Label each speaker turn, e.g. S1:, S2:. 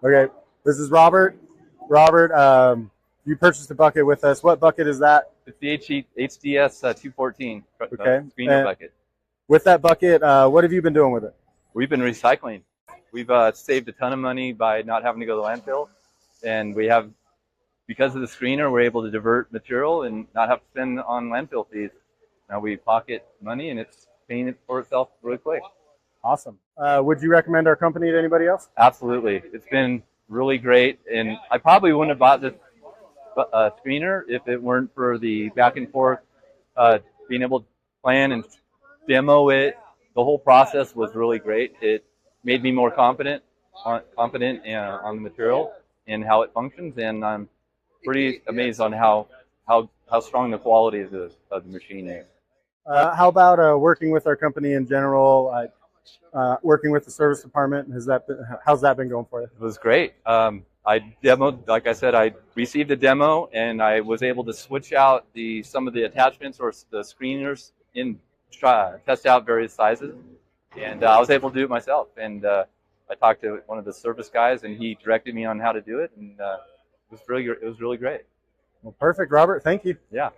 S1: Okay, this is Robert. Robert, you purchased a bucket with us. What bucket is that?
S2: It's the HDS214
S1: Okay.
S2: screener bucket.
S1: With that bucket, what have you been doing with it?
S2: We've been recycling. We've saved a ton of money by not having to go to the landfill, and we have, because of the screener, we're able to divert material and not have to spend on landfill fees. Now we pocket money, and it's paying it for itself really quick.
S1: Awesome. Would you recommend our company to anybody else?
S2: Absolutely. It's been really great, and I probably wouldn't have bought this screener if it weren't for the back and forth, being able to plan and demo it. The whole process was really great. It made me more confident on the material and how it functions, and I'm pretty amazed on how strong the quality of the machine is.
S1: How about working with our company in general? Working with the service department, how's that been going for you?
S2: It was great. I demoed, like I said, I received a demo, and I was able to switch out some of the attachments or the screeners in test out various sizes, and I was able to do it myself. And I talked to one of the service guys, and he directed me on how to do it, and it was really great.
S1: Well, perfect, Robert. Thank you.
S2: Yeah.